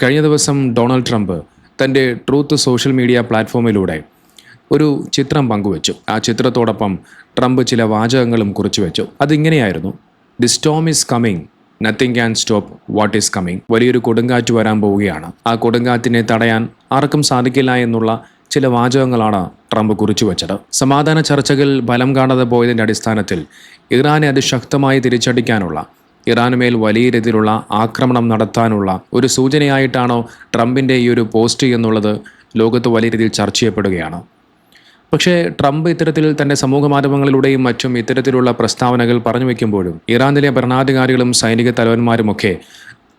കഴിഞ്ഞ ദിവസം Donald Trump തൻ്റെ ട്രൂത്ത് സോഷ്യൽ മീഡിയ പ്ലാറ്റ്ഫോമിലൂടെ ഒരു ചിത്രം പങ്കുവച്ചു. ആ ചിത്രത്തോടൊപ്പം ട്രംപ് ചില വാചകങ്ങളും കുറിച്ചു വെച്ചു. അതിങ്ങനെയായിരുന്നു: the storm is coming, nothing can stop what is coming. വലിയൊരു കൊടുങ്കാറ്റ് വരാൻ പോവുകയാണ്, ആ കൊടുങ്കാറ്റിനെ തടയാൻ ആർക്കും സാധിക്കില്ല എന്നുള്ള ചില വാചകങ്ങളാണ് ട്രംപ് കുറിച്ചു വെച്ചത്. സമാധാന ചർച്ചകൾ ഫലം കാണാതെ പോയതിൻ്റെ അടിസ്ഥാനത്തിൽ ഇറാനെ അതിശക്തമായി തിരിച്ചടിക്കാനുള്ള, ഇറാനുമേൽ വലിയ രീതിയിലുള്ള ആക്രമണം നടത്താനുള്ള ഒരു സൂചനയായിട്ടാണോ ട്രംപിൻ്റെ ഈ ഒരു പോസ്റ്റ് എന്നുള്ളത് ലോകത്ത് വലിയ രീതിയിൽ ചർച്ച ചെയ്യപ്പെടുകയാണ്. പക്ഷേ ട്രംപ് ഇത്തരത്തിൽ തൻ്റെ സമൂഹ മാധ്യമങ്ങളിലൂടെയും മറ്റും ഇത്തരത്തിലുള്ള പ്രസ്താവനകൾ പറഞ്ഞു വയ്ക്കുമ്പോഴും ഇറാനിലെ ഭരണാധികാരികളും സൈനിക തലവന്മാരുമൊക്കെ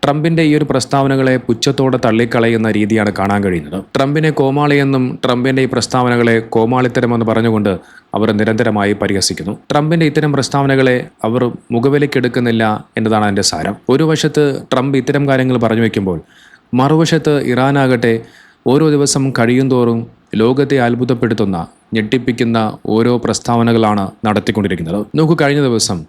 ട്രംപിൻ്റെ ഈ ഒരു പ്രസ്താവനകളെ പുച്ഛത്തോടെ തള്ളിക്കളയുന്ന രീതിയാണ് കാണാൻ കഴിയുന്നത്. ട്രംപിനെ കോമാളിയെന്നും ട്രംപിൻ്റെ ഈ പ്രസ്താവനകളെ കോമാളിത്തരമെന്ന് പറഞ്ഞുകൊണ്ട് അവർ നിരന്തരമായി പരിഹസിക്കുന്നു. ട്രംപിൻ്റെ ഇത്തരം പ്രസ്താവനകളെ അവർ മുഖവിലക്കെടുക്കുന്നില്ല എന്നതാണ് അതിൻ്റെ സാരം. ഒരു വശത്ത് ട്രംപ് ഇത്തരം കാര്യങ്ങൾ പറഞ്ഞു വയ്ക്കുമ്പോൾ, മറുവശത്ത് ഇറാനാകട്ടെ ഓരോ ദിവസം കഴിയുന്തോറും ലോകത്തെ അത്ഭുതപ്പെടുത്തുന്ന, ഞെട്ടിപ്പിക്കുന്ന ഓരോ പ്രസ്താവനകളാണ് നടത്തിക്കൊണ്ടിരിക്കുന്നത്. നോക്കൂ, കഴിഞ്ഞ ദിവസം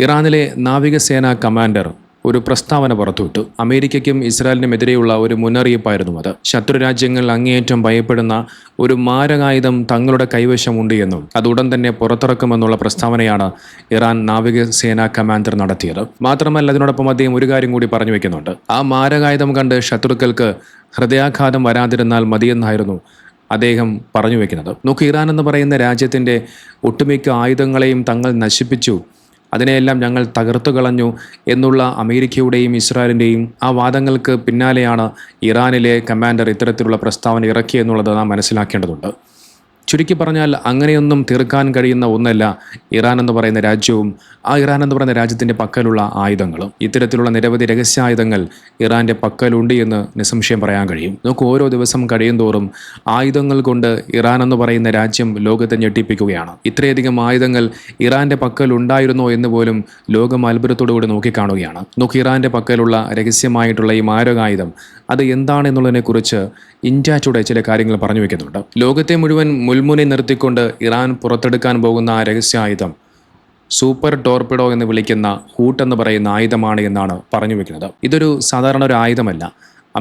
ഇറാനിലെ നാവികസേനാ കമാൻഡർ ഒരു പ്രസ്താവന പുറത്തുവിട്ടു. അമേരിക്കയ്ക്കും ഇസ്രായേലിനുമെതിരെയുള്ള ഒരു മുന്നറിയിപ്പായിരുന്നു അത്. ശത്രുരാജ്യങ്ങൾ അങ്ങേയറ്റം ഭയപ്പെടുന്ന ഒരു മാരകായുധം തങ്ങളുടെ കൈവശമുണ്ട് എന്നും അത് ഉടൻ തന്നെ പുറത്തിറക്കുമെന്നുള്ള പ്രസ്താവനയാണ് ഇറാൻ നാവികസേനാ കമാൻഡർ നടത്തിയത്. മാത്രമല്ല, അതിനോടൊപ്പം അദ്ദേഹം ഒരു കാര്യം കൂടി പറഞ്ഞു വെക്കുന്നുണ്ട്. ആ മാരകായുധം കണ്ട് ശത്രുക്കൾക്ക് ഹൃദയാഘാതം വരാതിരുന്നാൽ മതിയെന്നായിരുന്നു അദ്ദേഹം പറഞ്ഞു വെക്കുന്നത്. നോക്ക്, ഇറാൻ എന്ന് പറയുന്ന രാജ്യത്തിൻ്റെ ഒട്ടുമിക്ക ആയുധങ്ങളെയും തങ്ങൾ നശിപ്പിച്ചു, അതിനെയെല്ലാം ഞങ്ങൾ തകർത്തു കളഞ്ഞു എന്നുള്ള അമേരിക്കയുടെയും ഇസ്രായേലിൻ്റെയും ആ വാദങ്ങൾക്ക് പിന്നാലെയാണ് ഇറാനിലെ കമാൻഡർ ഇത്തരത്തിലുള്ള പ്രസ്താവന ഇറക്കിയെന്നുള്ളത് നാം മനസ്സിലാക്കേണ്ടതുണ്ട്. ചുരുക്കി പറഞ്ഞാൽ, അങ്ങനെയൊന്നും തീർക്കാൻ കഴിയുന്ന ഒന്നല്ല ഇറാൻ എന്ന് പറയുന്ന രാജ്യവും ആ ഇറാൻ എന്ന് പറയുന്ന രാജ്യത്തിൻ്റെ പക്കലുള്ള ആയുധങ്ങളും. ഇത്തരത്തിലുള്ള നിരവധി രഹസ്യായുധങ്ങൾ ഇറാൻ്റെ പക്കലുണ്ട് എന്ന് നിസ്സംശയം പറയാൻ കഴിയും. നമുക്ക് ഓരോ ദിവസം കഴിയും തോറും ആയുധങ്ങൾ കൊണ്ട് ഇറാൻ എന്ന് പറയുന്ന രാജ്യം ലോകത്തെ ഞെട്ടിപ്പിക്കുകയാണ്. ഇത്രയധികം ആയുധങ്ങൾ ഇറാൻ്റെ പക്കലുണ്ടായിരുന്നോ എന്ന് പോലും ലോകം അത്ഭുതത്തോടുകൂടി നോക്കിക്കാണുകയാണ്. നോക്കി, ഇറാൻ്റെ പക്കലുള്ള രഹസ്യമായിട്ടുള്ള ഈ മാരകായുധം അത് എന്താണെന്നുള്ളതിനെക്കുറിച്ച് ഇന്ത്യ ടുഡേ ചില കാര്യങ്ങൾ പറഞ്ഞു വെക്കുന്നുണ്ട്. ലോകത്തെ മുഴുവൻ മുൾമുനെ നിർത്തിക്കൊണ്ട് ഇറാൻ പുറത്തെടുക്കാൻ പോകുന്ന ആ രഹസ്യായുധം സൂപ്പർ ടോർപിഡോ എന്ന് വിളിക്കുന്ന ഹൂട്ട് എന്ന് പറയുന്ന ആയുധമാണ് എന്നാണ് പറഞ്ഞു വെക്കുന്നത്. ഇതൊരു സാധാരണ ഒരു ആയുധമല്ല,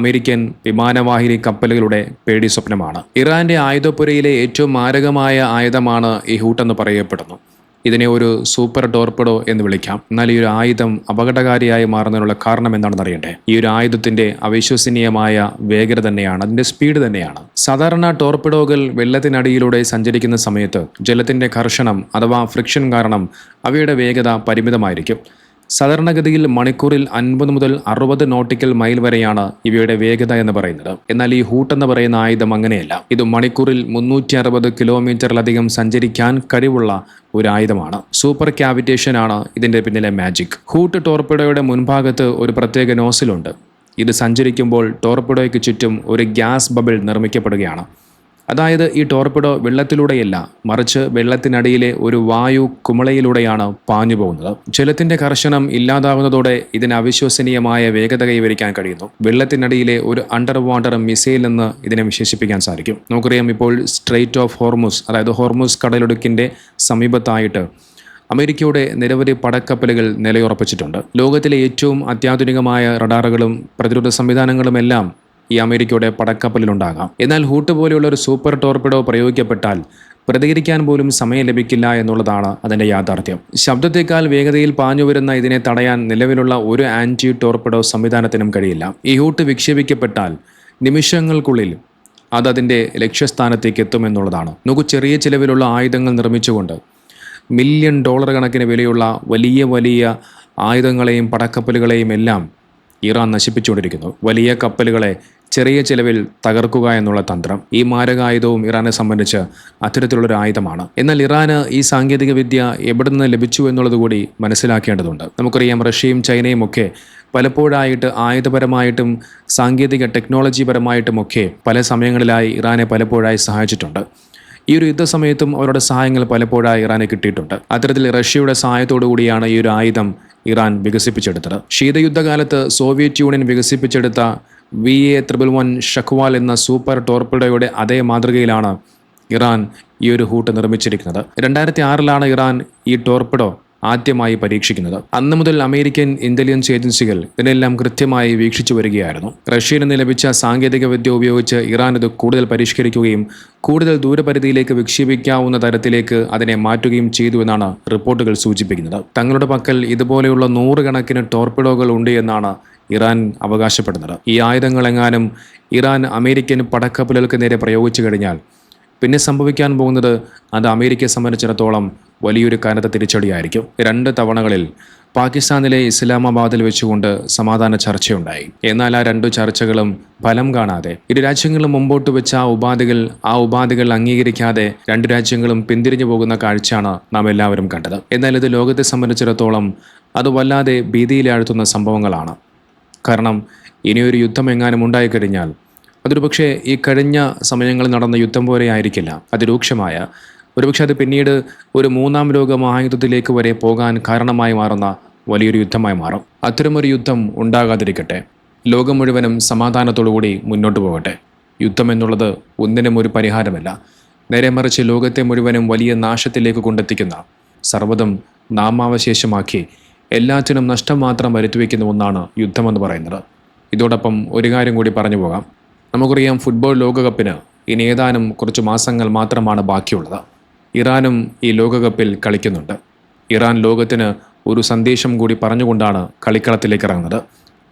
അമേരിക്കൻ വിമാനവാഹിനി കപ്പലുകളുടെ പേടി സ്വപ്നമാണ്. ഇറാന്റെ ആയുധപ്പുരയിലെ ഏറ്റവും മാരകമായ ആയുധമാണ് ഈ ഹൂട്ട് എന്ന് പറയപ്പെടുന്നു. ഇതിനെ ഒരു സൂപ്പർ ടോർപിഡോ എന്ന് വിളിക്കാം. എന്നാൽ ഈ ഒരു ആയുധം അപകടകാരിയായി മാറുന്നതിനുള്ള കാരണം എന്താണെന്ന് അറിയണ്ടേ? ഈ ഒരു ആയുധത്തിന്റെ അവിശ്വസനീയമായ വേഗത തന്നെയാണ്, അതിന്റെ സ്പീഡ് തന്നെയാണ്. സാധാരണ ടോർപിഡോകൾ വെള്ളത്തിനടിയിലൂടെ സഞ്ചരിക്കുന്ന സമയത്ത് ജലത്തിന്റെ ഘർഷണം അഥവാ ഫ്രിക്ഷൻ കാരണം അവയുടെ വേഗത പരിമിതമായിരിക്കും. സാധാരണഗതിയിൽ മണിക്കൂറിൽ 50 മുതൽ 60 നോട്ടിക്കൽ മൈൽ വരെയാണ് ഇവയുടെ വേഗത എന്ന് പറയുന്നത്. എന്നാൽ ഈ ഹൂട്ട് എന്ന് പറയുന്ന ആയുധം അങ്ങനെയല്ല. ഇത് മണിക്കൂറിൽ 360 കിലോമീറ്ററിലധികം സഞ്ചരിക്കാൻ കഴിവുള്ള ഒരു ആയുധമാണ്. സൂപ്പർ ക്യാവിറ്റേഷൻ ആണ് ഇതിന്റെ പിന്നിലെ മാജിക്. ഹൂട്ട് ടോർപിഡോയുടെ മുൻഭാഗത്ത് ഒരു പ്രത്യേക നോസിലുണ്ട്. ഇത് സഞ്ചരിക്കുമ്പോൾ ടോർപിഡോയ്ക്ക് ചുറ്റും ഒരു ഗ്യാസ് ബബിൾ നിർമ്മിക്കപ്പെടുകയാണ്. അതായത് ഈ ടോർപിഡോ വെള്ളത്തിലൂടെയല്ല, മറിച്ച് വെള്ളത്തിനടിയിലെ ഒരു വായു കുമിളയിലൂടെയാണ് പാഞ്ഞു പോകുന്നത്. ജലത്തിന്റെ കർശനം ഇല്ലാതാവുന്നതോടെ ഇതിന് അവിശ്വസനീയമായ വേഗത കൈവരിക്കാൻ കഴിയുന്നു. വെള്ളത്തിനടിയിലെ ഒരു അണ്ടർ വാട്ടർ മിസൈൽ എന്ന് ഇതിനെ വിശേഷിപ്പിക്കാൻ സാധിക്കും. നമുക്കറിയാം, ഇപ്പോൾ സ്ട്രെയിറ്റ് ഓഫ് ഹോർമുസ്, അതായത് ഹോർമുസ് കടലിടുക്കിന്റെ സമീപത്തായിട്ട് അമേരിക്കയുടെ നിരവധി പടക്കപ്പലുകൾ നിലയുറപ്പിച്ചിട്ടുണ്ട്. ലോകത്തിലെ ഏറ്റവും അത്യാധുനികമായ റഡാറുകളും പ്രതിരോധ സംവിധാനങ്ങളുമെല്ലാം ഈ അമേരിക്കയുടെ പടക്കപ്പലിലുണ്ടാകാം. എന്നാൽ ഹൂട്ട് പോലെയുള്ള ഒരു സൂപ്പർ ടോർപിഡോ പ്രയോഗിക്കപ്പെട്ടാൽ പ്രതികരിക്കാൻ പോലും സമയം ലഭിക്കില്ല എന്നുള്ളതാണ് അതിൻ്റെ യാഥാർത്ഥ്യം. ശബ്ദത്തേക്കാൾ വേഗതയിൽ പാഞ്ഞു വരുന്ന ഇതിനെ തടയാൻ നിലവിലുള്ള ഒരു ആൻറ്റി ടോർപിഡോ സംവിധാനത്തിനും കഴിയില്ല. ഈ ഹൂട്ട് വിക്ഷേപിക്കപ്പെട്ടാൽ നിമിഷങ്ങൾക്കുള്ളിൽ അതിൻ്റെ ലക്ഷ്യസ്ഥാനത്തേക്ക് എത്തുമെന്നുള്ളതാണ്. നമുക്ക് ചെറിയ ചിലവിലുള്ള ആയുധങ്ങൾ നിർമ്മിച്ചുകൊണ്ട് $1 മില്യൺ കണക്കിന് വിലയുള്ള വലിയ വലിയ ആയുധങ്ങളെയും പടക്കപ്പലുകളെയും എല്ലാം ഇറാൻ നശിപ്പിച്ചുകൊണ്ടിരിക്കുന്നു. വലിയ കപ്പലുകളെ ചെറിയ ചിലവിൽ തകർക്കുക എന്നുള്ള തന്ത്രം ഈ മാരകായുധവും ഇറാനെ സംബന്ധിച്ച് അത്തരത്തിലുള്ളൊരു ആയുധമാണ്. എന്നാൽ ഇറാന് ഈ സാങ്കേതിക വിദ്യ എവിടെ നിന്ന് ലഭിച്ചു എന്നുള്ളത് കൂടി മനസ്സിലാക്കേണ്ടതുണ്ട്. നമുക്കറിയാം, റഷ്യയും ചൈനയും ഒക്കെ പലപ്പോഴായിട്ട് ആയുധപരമായിട്ടും സാങ്കേതിക ടെക്നോളജി പരമായിട്ടുമൊക്കെ പല സമയങ്ങളിലായി ഇറാനെ പലപ്പോഴായി സഹായിച്ചിട്ടുണ്ട്. ഈ ഒരു യുദ്ധസമയത്തും അവരുടെ സഹായങ്ങൾ പലപ്പോഴായി ഇറാനെ കിട്ടിയിട്ടുണ്ട്. അത്തരത്തിൽ റഷ്യയുടെ സഹായത്തോടു കൂടിയാണ് ഈ ഒരു ആയുധം ഇറാൻ വികസിപ്പിച്ചെടുത്തത്. ശീതയുദ്ധകാലത്ത് സോവിയറ്റ് യൂണിയൻ വികസിപ്പിച്ചെടുത്ത VA-111 ഷക്വാൽ എന്ന സൂപ്പർ ടോർപിഡോയുടെ അതേ മാതൃകയിലാണ് ഇറാൻ ഈ ഒരു ഹൂട്ട് നിർമ്മിച്ചിരിക്കുന്നത്. 2006 ഇറാൻ ഈ ടോർപിഡോ ആദ്യമായി പരീക്ഷിക്കുന്നത്. അന്നു മുതൽ അമേരിക്കൻ ഇന്റലിജൻസ് ഏജൻസികൾ ഇതിനെല്ലാം കൃത്യമായി വീക്ഷിച്ചു വരികയായിരുന്നു. റഷ്യയിൽ നിന്ന് ലഭിച്ച സാങ്കേതിക വിദ്യ ഉപയോഗിച്ച് ഇറാൻ ഇത് കൂടുതൽ പരിഷ്കരിക്കുകയും കൂടുതൽ ദൂരപരിധിയിലേക്ക് വിക്ഷേപിക്കാവുന്ന തരത്തിലേക്ക് അതിനെ മാറ്റുകയും ചെയ്തു എന്നാണ് റിപ്പോർട്ടുകൾ സൂചിപ്പിക്കുന്നത്. തങ്ങളുടെ പക്കൽ ഇതുപോലെയുള്ള 100 കണക്കിന് ടോർപിഡോകൾ ഉണ്ട് എന്നാണ് ഇറാൻ അവകാശപ്പെടുന്നത്. ഈ ആയുധങ്ങളെങ്ങാനും ഇറാൻ അമേരിക്കൻ പടക്കപ്പലുകൾക്ക് നേരെ പ്രയോഗിച്ചു കഴിഞ്ഞാൽ പിന്നെ സംഭവിക്കാൻ പോകുന്നത് അത് അമേരിക്കയെ സംബന്ധിച്ചിടത്തോളം വലിയൊരു കനത്ത തിരിച്ചടിയായിരിക്കും. 2 തവണകളിൽ പാകിസ്ഥാനിലെ ഇസ്ലാമാബാദിൽ വെച്ചുകൊണ്ട് സമാധാന ചർച്ചയുണ്ടായി. എന്നാൽ ആ 2 ചർച്ചകളും ഫലം കാണാതെ ഇരു രാജ്യങ്ങളും മുമ്പോട്ട് വെച്ച ആ ഉപാധികൾ അംഗീകരിക്കാതെ 2 രാജ്യങ്ങളും പിന്തിരിഞ്ഞു പോകുന്ന കാഴ്ചയാണ് നാം എല്ലാവരും കണ്ടത്. എന്നാൽ ഇത് ലോകത്തെ സംബന്ധിച്ചിടത്തോളം അത് വല്ലാതെ ഭീതിയിലാഴ്ത്തുന്ന സംഭവങ്ങളാണ്. കാരണം ഇനിയൊരു യുദ്ധം എങ്ങാനും ഉണ്ടായിക്കഴിഞ്ഞാൽ അതൊരു പക്ഷേ ഈ കഴിഞ്ഞ സമയങ്ങളിൽ നടന്ന യുദ്ധം പോലെ ആയിരിക്കില്ല. അതിരൂക്ഷമായ ഒരുപക്ഷെ അത് പിന്നീട് ഒരു 3ാം ലോക മഹായുദ്ധത്തിലേക്ക് വരെ പോകാൻ കാരണമായി മാറുന്ന വലിയൊരു യുദ്ധമായി മാറും. അത്തരമൊരു യുദ്ധം ഉണ്ടാകാതിരിക്കട്ടെ. ലോകം മുഴുവനും സമാധാനത്തോടുകൂടി മുന്നോട്ട് പോകട്ടെ. യുദ്ധം എന്നുള്ളത് ഒന്നിനും ഒരു പരിഹാരമല്ല. നേരെ മറിച്ച് ലോകത്തെ മുഴുവനും വലിയ നാശത്തിലേക്ക് കൊണ്ടെത്തിക്കുന്ന, സർവ്വതും നാമാവശേഷമാക്കി എല്ലാത്തിനും നഷ്ടം മാത്രം വരുത്തിവെക്കുന്ന ഒന്നാണ് യുദ്ധമെന്ന് പറയുന്നത്. ഇതോടൊപ്പം ഒരു കാര്യം കൂടി പറഞ്ഞു പോകാം. നമുക്കറിയാം, ഫുട്ബോൾ ലോകകപ്പിന് ഇനി ഏതാനും കുറച്ച് മാസങ്ങൾ മാത്രമാണ് ബാക്കിയുള്ളത്. ഇറാനും ഈ ലോകകപ്പിൽ കളിക്കുന്നുണ്ട്. ഇറാൻ ലോകത്തിന് ഒരു സന്ദേശം കൂടി പറഞ്ഞുകൊണ്ടാണ് കളിക്കളത്തിലേക്ക് ഇറങ്ങുന്നത്.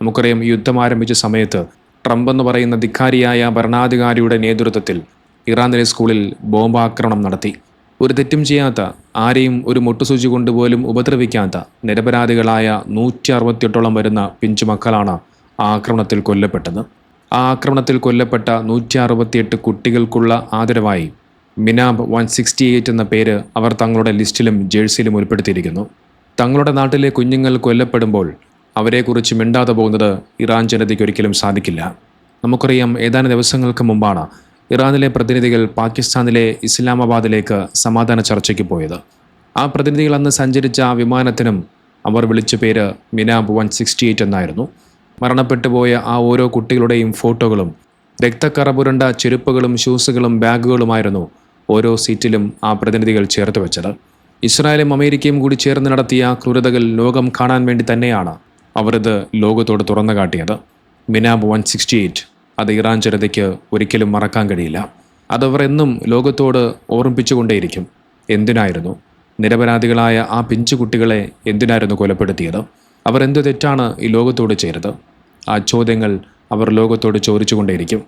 നമുക്കറിയാം, യുദ്ധം ആരംഭിച്ച സമയത്ത് ട്രംപ് എന്ന് പറയുന്ന ധിക്കാരിയായ ഭരണാധികാരിയുടെ നേതൃത്വത്തിൽ ഇറാനിലെ സ്കൂളിൽ ബോംബാക്രമണം നടത്തി. ഒരു തെറ്റും ചെയ്യാത്ത, ആരെയും ഒരു മുട്ടുസൂചി കൊണ്ടുപോലും ഉപദ്രവിക്കാത്ത നിരപരാധികളായ 168ഓളം വരുന്ന പിഞ്ചു മക്കളാണ് ആ ആക്രമണത്തിൽ കൊല്ലപ്പെട്ടത്. ആ ആക്രമണത്തിൽ കൊല്ലപ്പെട്ട 168 കുട്ടികൾക്കുള്ള ആദരവായി മിനാബ് 168 എന്ന പേര് അവർ തങ്ങളുടെ ലിസ്റ്റിലും ജേഴ്സിയിലും ഉൾപ്പെടുത്തിയിരിക്കുന്നു. തങ്ങളുടെ നാട്ടിലെ കുഞ്ഞുങ്ങൾ കൊല്ലപ്പെടുമ്പോൾ അവരെക്കുറിച്ച് മിണ്ടാതെ പോകുന്നത് ഇറാൻ ജനതയ്ക്ക് ഒരിക്കലും സാധിക്കില്ല. നമുക്കറിയാം, ഏതാനും ദിവസങ്ങൾക്ക് മുമ്പാണ് ഇറാനിലെ പ്രതിനിധികൾ പാകിസ്ഥാനിലെ ഇസ്ലാമാബാദിലേക്ക് സമാധാന ചർച്ചയ്ക്ക് പോയത്. ആ പ്രതിനിധികൾ അന്ന് സഞ്ചരിച്ച വിമാനത്തിനും അവർ വിളിച്ച പേര് മിനാബ് 168 എന്നായിരുന്നു. മരണപ്പെട്ടുപോയ ആ ഓരോ കുട്ടികളുടെയും ഫോട്ടോകളും രക്തക്കറ പുരണ്ട ചെരുപ്പുകളും ഷൂസുകളും ബാഗുകളുമായിരുന്നു ഓരോ സീറ്റിലും ആ പ്രതിനിധികൾ ചേർത്ത് വെച്ചത്. ഇസ്രായേലും അമേരിക്കയും കൂടി ചേർന്ന് നടത്തിയ ക്രൂരതകൾ ലോകം കാണാൻ വേണ്ടി തന്നെയാണ് അവർ ഇത് ലോകത്തോട് തുറന്നു കാട്ടിയത്. മിനാബ് 168 അത് ഇറാൻ ജനതയ്ക്ക് ഒരിക്കലും മറക്കാൻ കഴിയില്ല. അതവർ എന്നും ലോകത്തോട് ഓർമ്മിപ്പിച്ചുകൊണ്ടേയിരിക്കും. എന്തിനായിരുന്നു നിരപരാധികളായ ആ പിഞ്ചു കുട്ടികളെ എന്തിനായിരുന്നു കൊലപ്പെടുത്തിയത്? അവർ എന്തു തെറ്റാണ് ഈ ലോകത്തോട് ചെയ്തത്? ആ ചോദ്യങ്ങൾ അവർ ലോകത്തോട് ചോദിച്ചുകൊണ്ടേയിരിക്കും.